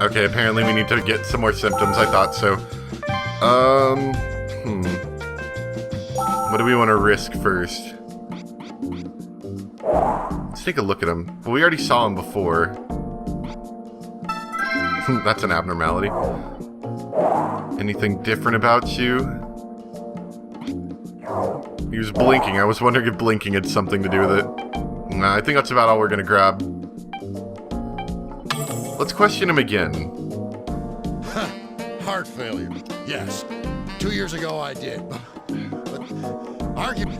Okay, apparently we need to get some more symptoms. I thought so. What do we want to risk first? Let's take a look at him. Well, we already saw him before. That's an abnormality. Anything different about you? He was blinking. I was wondering if blinking had something to do with it. Nah, I think that's about all we're gonna grab. Let's question him again. Heart failure. Yes. 2 years ago I did. But arguably,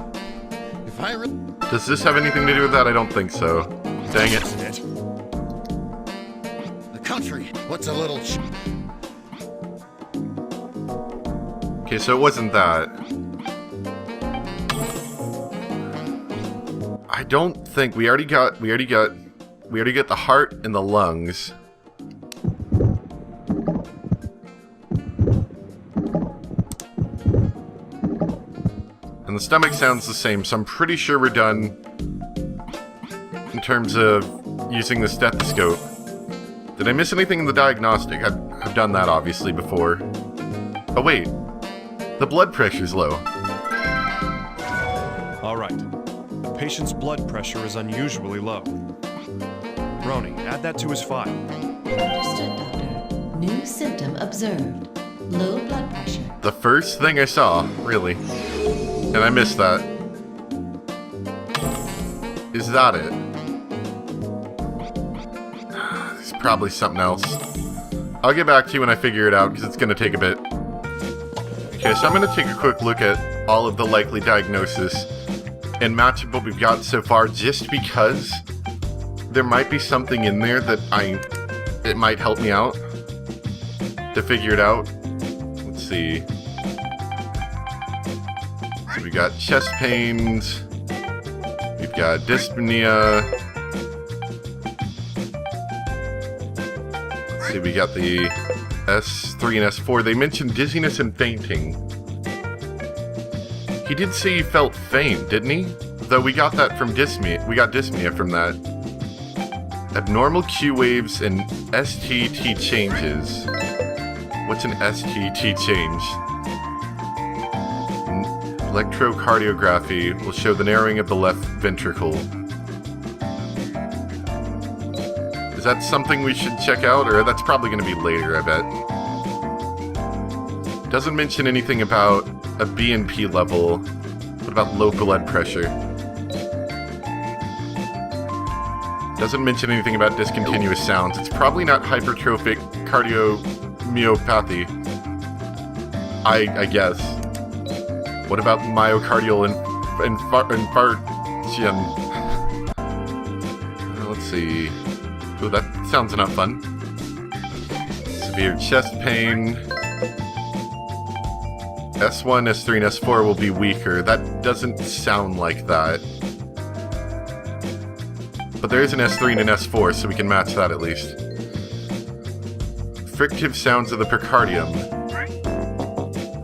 if I really... Does this have anything to do with that? I don't think so. Dang it. The country, what's a little... Okay, so it wasn't that. I don't think we already got the heart and the lungs. And the stomach sounds the same, so I'm pretty sure we're done in terms of using the stethoscope. Did I miss anything in the diagnostic? I've done that obviously before. Oh wait, the blood pressure's low. All right. The patient's blood pressure is unusually low. Roni, add that to his file. Understood, Doctor. New symptom observed. Low blood pressure. The first thing I saw, really. And I missed that. Is that it? There's probably something else. I'll get back to you when I figure it out, because it's going to take a bit. Okay, so I'm going to take a quick look at all of the likely diagnosis and match up what we've got so far, just because there might be something in there that it might help me out to figure it out. Let's see. So we got chest pains. We've got dyspnea. Let's see, we got the S3 and S4. They mentioned dizziness and fainting. He did say he felt faint, didn't he? Though we got that from dyspnea. We got dyspnea from that. Abnormal Q waves and STT changes. What's an STT change? Electrocardiography will show the narrowing of the left ventricle. Is that something we should check out? Or that's probably going to be later, I bet. Doesn't mention anything about a BNP level. What about low blood pressure? Doesn't mention anything about discontinuous sounds. It's probably not hypertrophic cardiomyopathy. I guess. What about myocardial infarction? Let's see. Ooh, that sounds not fun. Severe chest pain. S1, S3, and S4 will be weaker. That doesn't sound like that. But there is an S3 and an S4, so we can match that at least. Frictive sounds of the pericardium.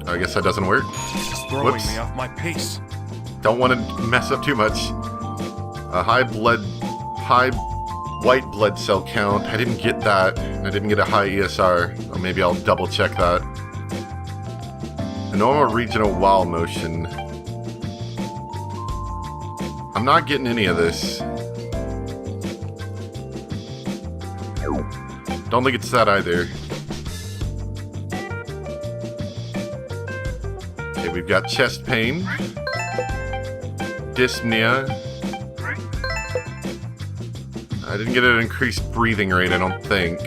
Oh, I guess that doesn't work. This is throwing me off my pace. Don't want to mess up too much. A high white blood cell count. I didn't get that. I didn't get a high ESR. Or maybe I'll double check that. A normal regional wall motion. I'm not getting any of this. Don't think it's that either. Okay, we've got chest pain. Dyspnea. I didn't get an increased breathing rate, I don't think.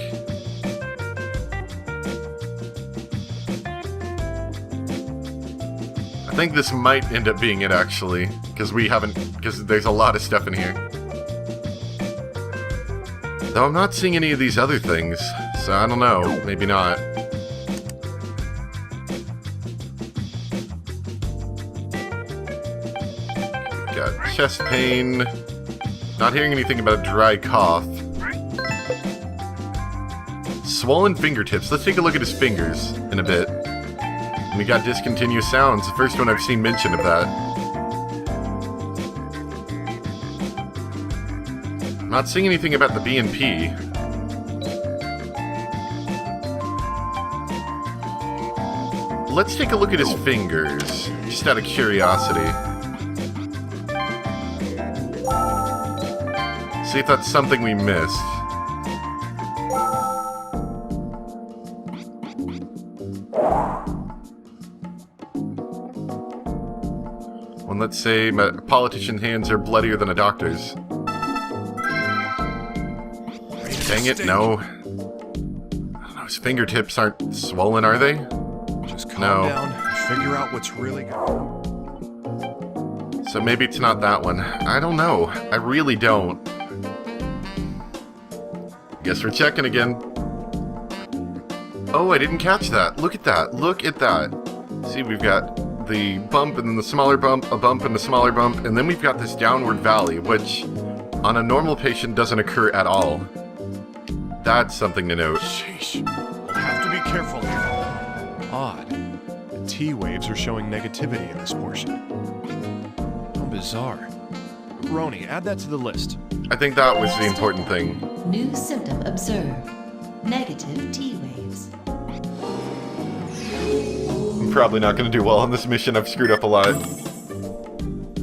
I think this might end up being it, actually, because there's a lot of stuff in here. Though I'm not seeing any of these other things, so I don't know, maybe not. We've got chest pain. Not hearing anything about a dry cough. Swollen fingertips. Let's take a look at his fingers in a bit. And we got discontinuous sounds, the first one I've seen mention of that. I'm not seeing anything about the BNP. let's take a look at his fingers, just out of curiosity. See if that's something we missed. Well, let's say a politician's hands are bloodier than a doctor's. Dang it, no. I don't know, his fingertips aren't swollen, are they? Just calm down and figure out what's really going on. So maybe it's not that one. I don't know. I really don't. Guess we're checking again. Oh, I didn't catch that. Look at that. Look at that. See, we've got the bump and then the smaller bump, a bump and a smaller bump, and then we've got this downward valley, which on a normal patient doesn't occur at all. That's something to note. Sheesh. We'll have to be careful here. Odd. The T waves are showing negativity in this portion. How bizarre. Roni, add that to the list. I think that was the important thing. New symptom observed. Negative T waves. I'm probably not going to do well on this mission. I've screwed up a lot.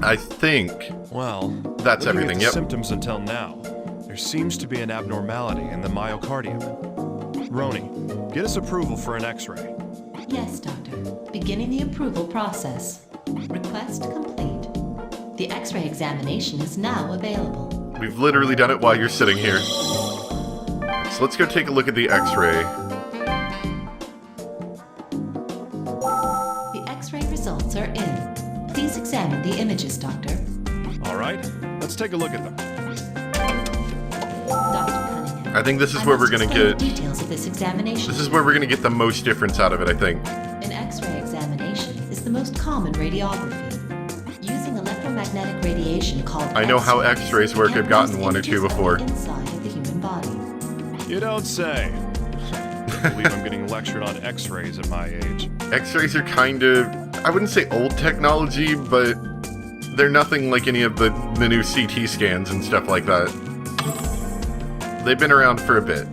I think Well, that's looking everything, at the yep. symptoms until now, there seems to be an abnormality in the myocardium. Roni, get us approval for an X-ray. Yes, Doctor. Beginning the approval process. Request complete. The X-ray examination is now available. We've literally done it while you're sitting here. So let's go take a look at the X-ray. The X-ray results are in. Please examine the images, Doctor. All right, let's take a look at them. Dr. Cunningham. I think this is where we're must going to explain get... the details of this examination. This is where we're going to get the most difference out of it, I think. An X-ray examination is the most common radiography. Using electromagnetic radiation called I know how X-rays, X-rays work. I've gotten one or two images of before. the inside of the human body. You don't say. I believe I'm getting lectured on X-rays at my age. X-rays are kind of... I wouldn't say old technology, but they're nothing like any of the new CT scans and stuff like that. They've been around for a bit.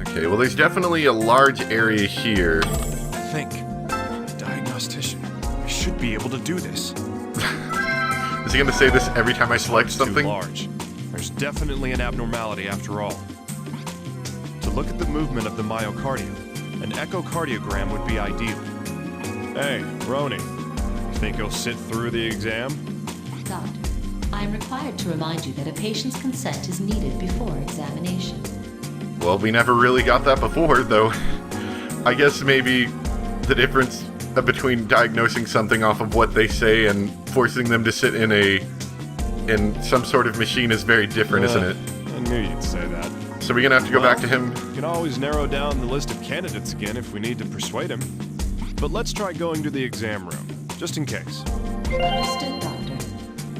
Okay, well there's definitely a large area here. Think. The diagnostician. I should be able to do this. Is he going to say this every time I select It's something? too large. There's definitely an abnormality after all. To look at the movement of the myocardium, an echocardiogram would be ideal. Hey, Roni, think you'll sit through the exam? Doctor, I am required to remind you that a patient's consent is needed before examination. Well, we never really got that before, though. I guess maybe the difference between diagnosing something off of what they say and forcing them to sit in some sort of machine is very different, isn't it? I knew you'd say that. So we're gonna have to go back to him. We can always narrow down the list of candidates again if we need to persuade him. But let's try going to the exam room, just in case. Understood, Doctor.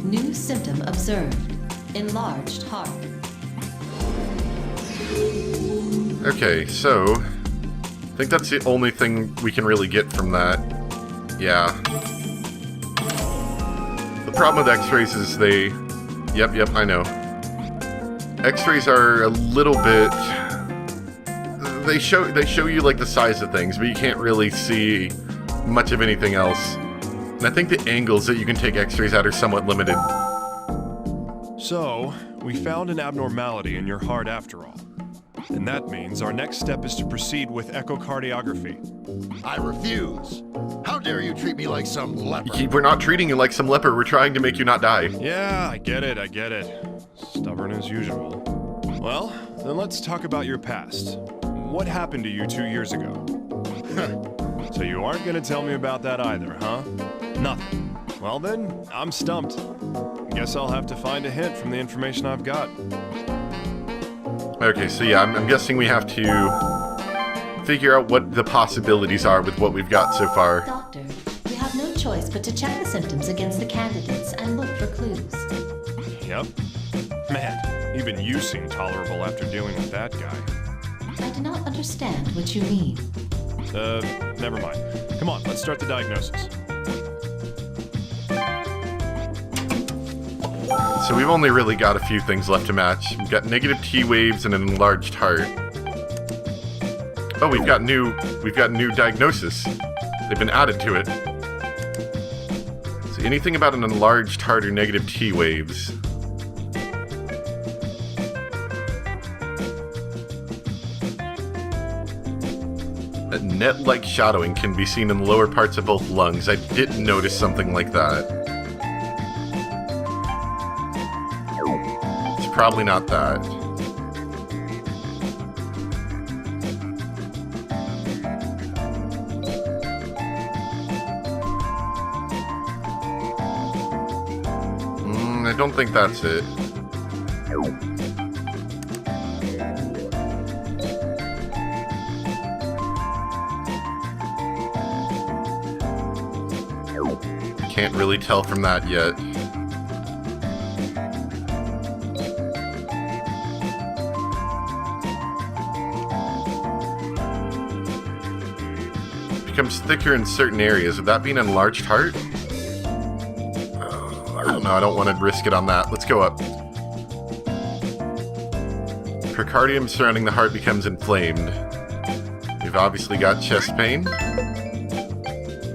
New symptom observed. Enlarged heart. Okay, so I think that's the only thing we can really get from that. Yeah. The problem with X-rays is they... Yep, I know. X-rays are a little bit... They show you like the size of things, but you can't really see much of anything else. And I think the angles that you can take X-rays at are somewhat limited. So, we found an abnormality in your heart after all. And that means our next step is to proceed with echocardiography. I refuse. How dare you treat me like some leper? We're not treating you like some leper, we're trying to make you not die. Yeah, I get it. Stubborn as usual. Well, then let's talk about your past. What happened to you 2 years ago? So you aren't gonna tell me about that either, huh? Nothing. Well then, I'm stumped. Guess I'll have to find a hint from the information I've got. Okay, so yeah, I'm guessing we have to figure out what the possibilities are with what we've got so far. Doctor, we have no choice but to check the symptoms against the candidates and look for clues. Yep. Man, even you seem tolerable after dealing with that guy. I do not understand what you mean. Never mind. Come on, let's start the diagnosis. So we've only really got a few things left to match. We've got negative T waves and an enlarged heart. Oh, we've got new diagnosis. They've been added to it. So anything about an enlarged heart or negative T waves. A net-like shadowing can be seen in the lower parts of both lungs. I didn't notice something like that. It's probably not that. I don't think that's it. Can't really tell from that yet. Becomes thicker in certain areas. Would that be an enlarged heart? I don't know. I don't want to risk it on that. Let's go up. Pericardium surrounding the heart becomes inflamed. We've obviously got chest pain.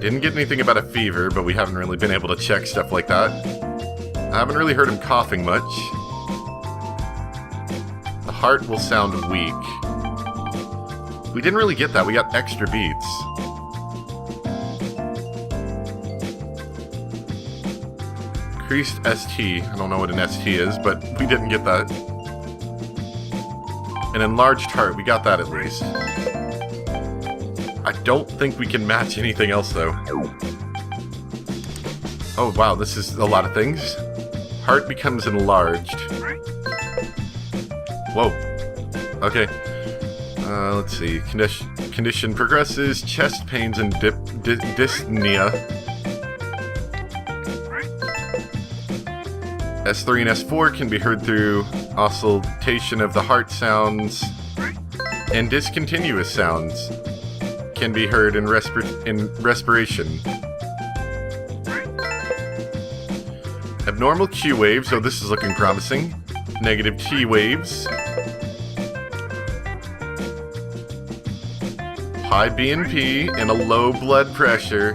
Didn't get anything about a fever, but we haven't really been able to check stuff like that. I haven't really heard him coughing much. The heart will sound weak. We didn't really get that. We got extra beats. Increased ST. I don't know what an ST is, but we didn't get that. An enlarged heart. We got that at least. I don't think we can match anything else, though. Oh, wow, this is a lot of things. Heart becomes enlarged. Whoa. Okay. Let's see. Condition progresses. Chest pains and dyspnea. S3 and S4 can be heard through oscillation of the heart sounds. And discontinuous sounds can be heard in respiration. Abnormal Q waves, so this is looking promising. Negative T waves. High BNP and a low blood pressure.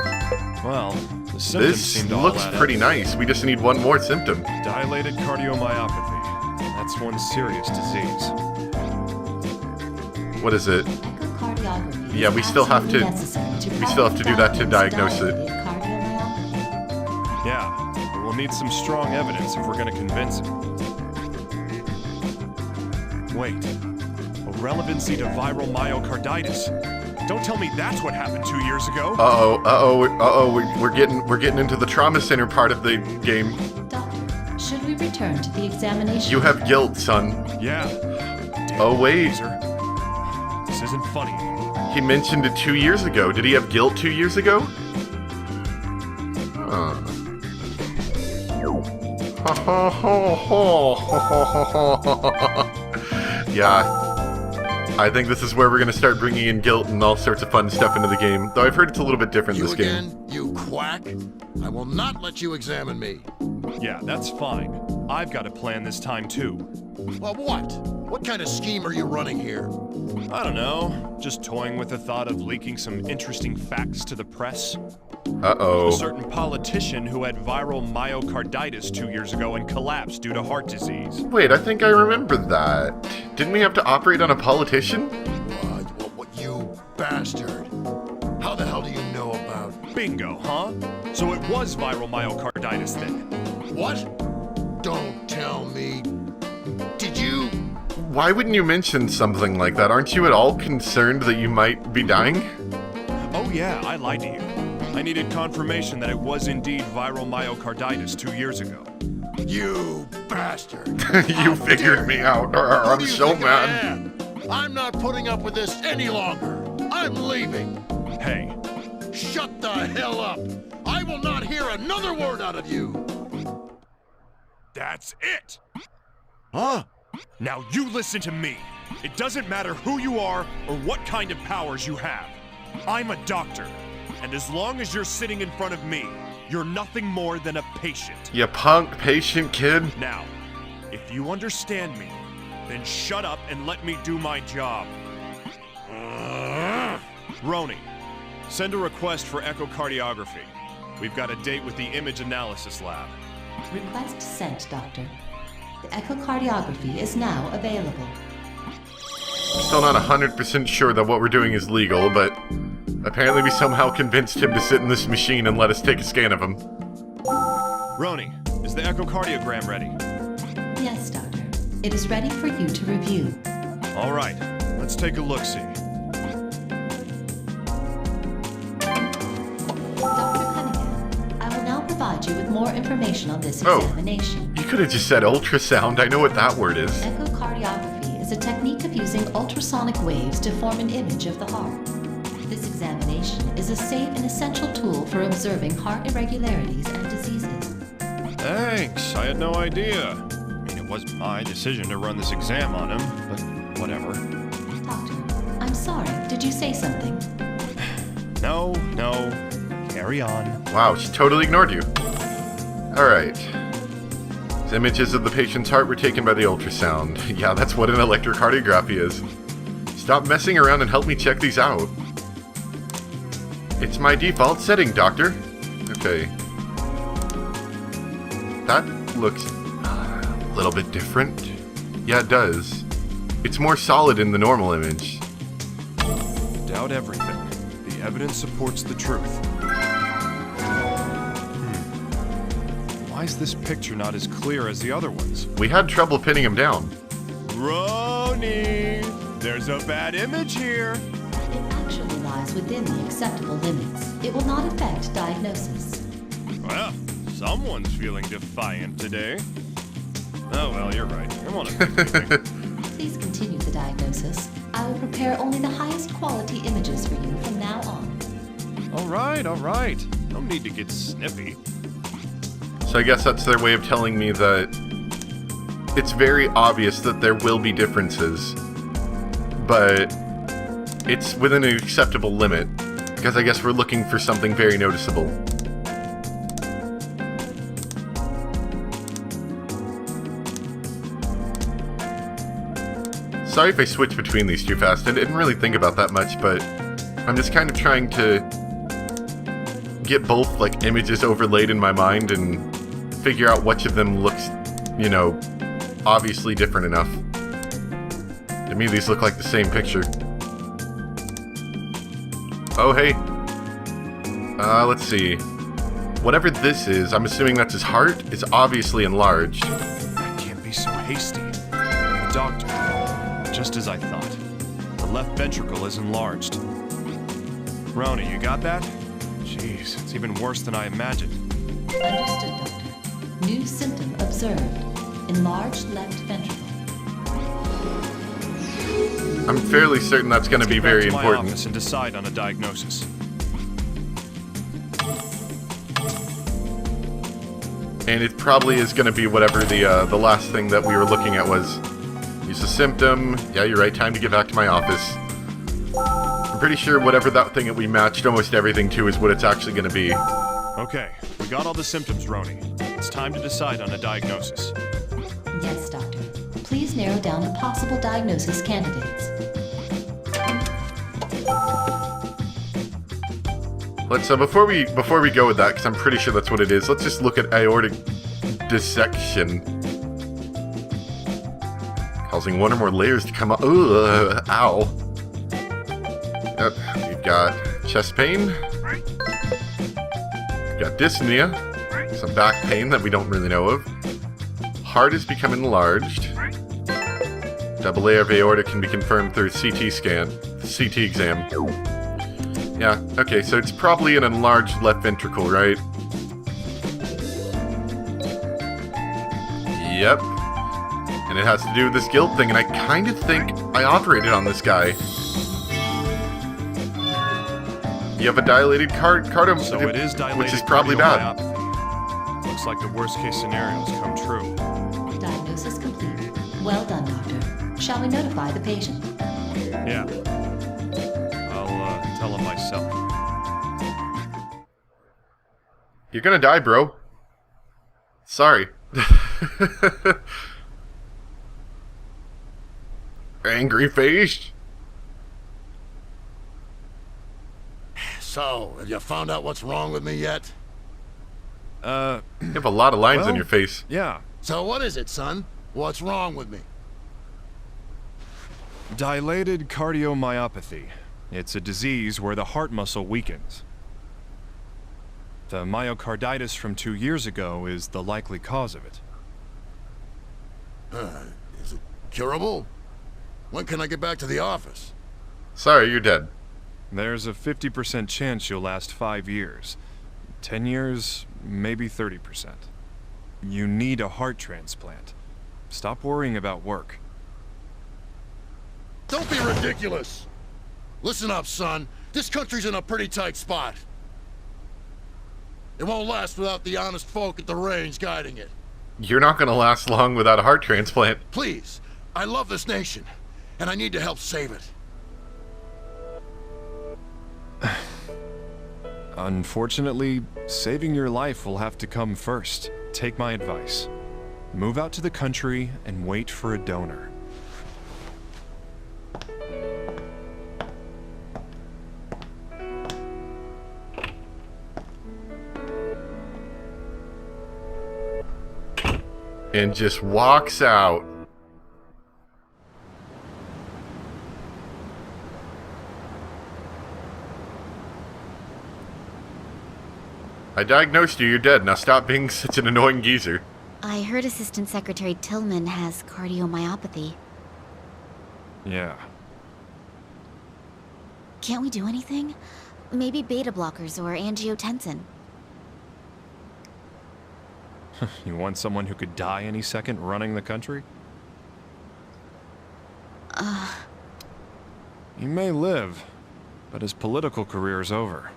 Well, the symptoms This seem to all looks add pretty up. nice. We just need one more symptom. Dilated cardiomyopathy. That's one serious disease. What is it? Echocardiography Yeah, is we still have to- absolutely necessary we still have to do that to diagnose it. dilated cardiomyopathy. Yeah, but we'll need some strong evidence if we're going to convince him. Wait, a relevancy to viral myocarditis. Don't tell me that's what happened 2 years ago. We're getting into the trauma center part of the game. Doctor, should we return to the examination? You have guilt, son. Yeah. Damn Oh, it, wait. Laser. This isn't funny anymore. He mentioned it 2 years ago. Did he have guilt 2 years ago? Huh. Yeah. I think this is where we're going to start bringing in guilt and all sorts of fun stuff into the game. Though I've heard it's a little bit different You this game. again, you quack. I will not let you examine me. Yeah, that's fine. I've got a plan this time too. Well, what? What kind of scheme are you running here? I don't know, just toying with the thought of leaking some interesting facts to the press. A Uh-oh. certain politician who had viral myocarditis 2 years ago and collapsed due to heart disease. Wait, I think I remember that. Didn't we have to operate on a politician? What, you bastard? How the hell do you know about... Bingo, huh? So it was viral myocarditis then. What? Don't tell me. Did you... Why wouldn't you mention something like that? Aren't you at all concerned that you might be dying? Oh yeah, I lied to you. I needed confirmation that it was indeed viral myocarditis 2 years ago. You bastard. You figured me out. Who I'm do you so think I mad. am? I'm not putting up with this any longer. I'm leaving. Hey, Shut the hell up. I will not hear another word out of you. that's it! Huh? Now you listen to me. It doesn't matter who you are or what kind of powers you have. I'm a doctor, and as long as you're sitting in front of me, you're nothing more than a patient. You punk patient kid. Now, if you understand me, then shut up and let me do my job. Roni, send a request for echocardiography. We've got a date with the image analysis lab. Request sent, Doctor. The echocardiography is now available. Still not 100% sure that what we're doing is legal, but apparently we somehow convinced him to sit in this machine and let us take a scan of him. Roni, is the echocardiogram ready? Yes, Doctor. It is ready for you to review. All right, let's take a look-see. Dr. Cunningham, I will now provide you with more information on this Oh. examination. You could have just said ultrasound. I know what that word is. Echocardiography is a technique of using ultrasonic waves to form an image of the heart. This examination is a safe and essential tool for observing heart irregularities and diseases. Thanks, I had no idea. I mean, it was my decision to run this exam on him, but whatever. Doctor, I'm sorry, did you say something? No, carry on. Wow, she totally ignored you. Alright. These images of the patient's heart were taken by the ultrasound. Yeah, that's what an electrocardiography is. Stop messing around and help me check these out. It's my default setting, Doctor. Okay. That looks a little bit different. Yeah, it does. It's more solid in the normal image. Doubt everything. The evidence supports the truth. Why is this picture not as clear as the other ones? We had trouble pinning him down. Roni! There's a bad image here! It actually lies within the acceptable limits. It will not affect diagnosis. Well, someone's feeling defiant today. Oh, well, you're right. I want to fix everything. Please continue the diagnosis. I will prepare only the highest quality images for you from now on. All right. No need to get snippy. So I guess that's their way of telling me that it's very obvious that there will be differences, but it's within an acceptable limit, because I guess we're looking for something very noticeable. Sorry if I switch between these too fast. I didn't really think about that much, but I'm just kind of trying to get both like images overlaid in my mind and figure out which of them looks, you know, obviously different enough. To me, these look like the same picture. Oh, hey. Let's see. Whatever this is, I'm assuming that's his heart, is obviously enlarged. I can't be so hasty. I'm a doctor. Just as I thought. The left ventricle is enlarged. Roni, you got that? Jeez, it's even worse than I imagined. Understood, Doctor. New symptom observed. Enlarged left ventricle. I'm fairly certain that's going to be very Get back to my important. office and decide on a diagnosis. And it probably is going to be whatever the last thing that we were looking at was. Use a symptom. Yeah, you're right. Time to get back to my office. I'm pretty sure whatever that thing that we matched almost everything to is what it's actually going to be. Okay, we got all the symptoms, Roni. It's time to decide on a diagnosis. Yes, Doctor. Please narrow down the possible diagnosis candidates. Let's before we go with that, because I'm pretty sure that's what it is. Let's just look at aortic dissection, causing one or more layers to come up. Ugh, ow. Yep, you've got chest pain. You've got dyspnea, some back pain that we don't really know of. Heart is becoming enlarged. Double layer of aorta can be confirmed through CT exam. Yeah, okay, so it's probably an enlarged left ventricle, right? Yep. And it has to do with this guilt thing, and I kind of think I operated on this guy. You have a dilated cardom, So it is dilated, which is probably bad. cardiomyopathy. Looks like the worst case scenarios come true. Diagnosis complete. Well done, Doctor. Shall we notify the patient? Yeah. I'll tell him myself. You're gonna die, bro. Sorry. Angry face. So, have you found out what's wrong with me yet? You have a lot of lines on your face. Yeah. So what is it, son? What's wrong with me? Dilated cardiomyopathy. It's a disease where the heart muscle weakens. The myocarditis from 2 years ago is the likely cause of it. Is it curable? When can I get back to the office? Sorry, you're dead. There's a 50% chance you'll last 5 years. 10 years, maybe 30%. You need a heart transplant. Stop worrying about work. Don't be ridiculous! Listen up, son. This country's in a pretty tight spot. It won't last without the honest folk at the range guiding it. You're not gonna last long without a heart transplant. Please, I love this nation, and I need to help save it. Unfortunately, saving your life will have to come first. Take my advice. Move out to the country and wait for a donor. And just walks out. I diagnosed you, you're dead. Now stop being such an annoying geezer. I heard Assistant Secretary Tillman has cardiomyopathy. Yeah. Can't we do anything? Maybe beta blockers or angiotensin. You want someone who could die any second running the country? He may live, but his political career is over.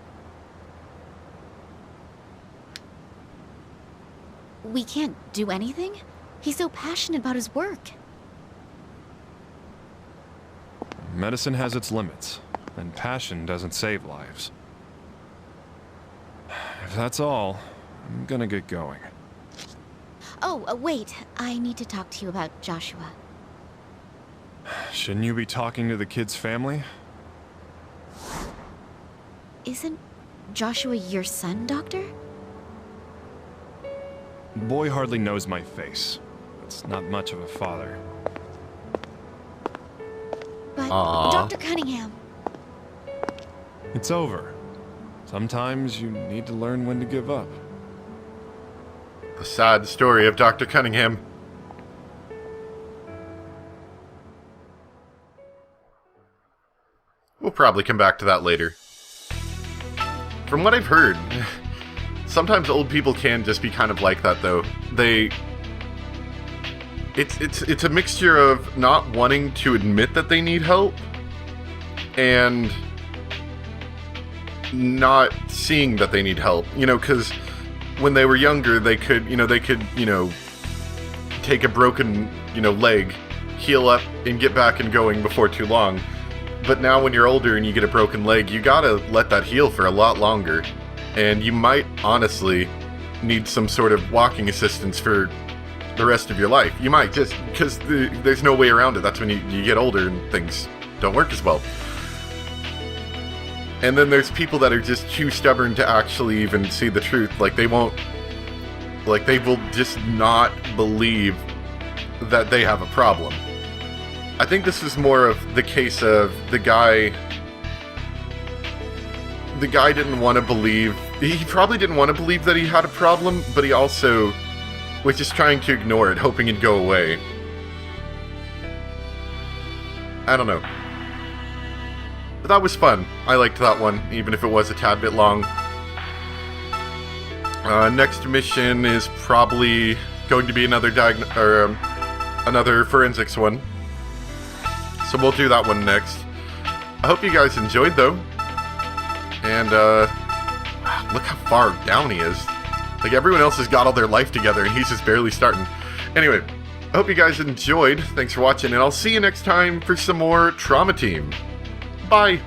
We can't do anything? He's so passionate about his work. Medicine has its limits, and passion doesn't save lives. If that's all, I'm gonna get going. Oh, wait. I need to talk to you about Joshua. Shouldn't you be talking to the kid's family? Isn't Joshua your son, Doctor? Boy hardly knows my face. It's not much of a father. But, Aww. Dr. Cunningham. It's over. Sometimes you need to learn when to give up. The sad story of Dr. Cunningham. We'll probably come back to that later. From what I've heard, sometimes old people can just be kind of like that, though. It's a mixture of not wanting to admit that they need help and not seeing that they need help. You know, because when they were younger, they could take a broken, leg, heal up, and get back and going before too long. But now when you're older and you get a broken leg, you gotta let that heal for a lot longer. And you might honestly need some sort of walking assistance for the rest of your life. You might, just because there's no way around it. That's when you get older and things don't work as well. And then there's people that are just too stubborn to actually even see the truth. They will just not believe that they have a problem. I think this is more of the case of the guy didn't want to believe, he probably didn't want to believe that he had a problem, but he also was just trying to ignore it, hoping it'd go away. I don't know. But that was fun. I liked that one, even if it was a tad bit long. Next mission is probably going to be another forensics one. So we'll do that one next. I hope you guys enjoyed, though. And, look how far down he is. Everyone else has got all their life together, and he's just barely starting. Anyway, I hope you guys enjoyed. Thanks for watching, and I'll see you next time for some more Trauma Team. Bye!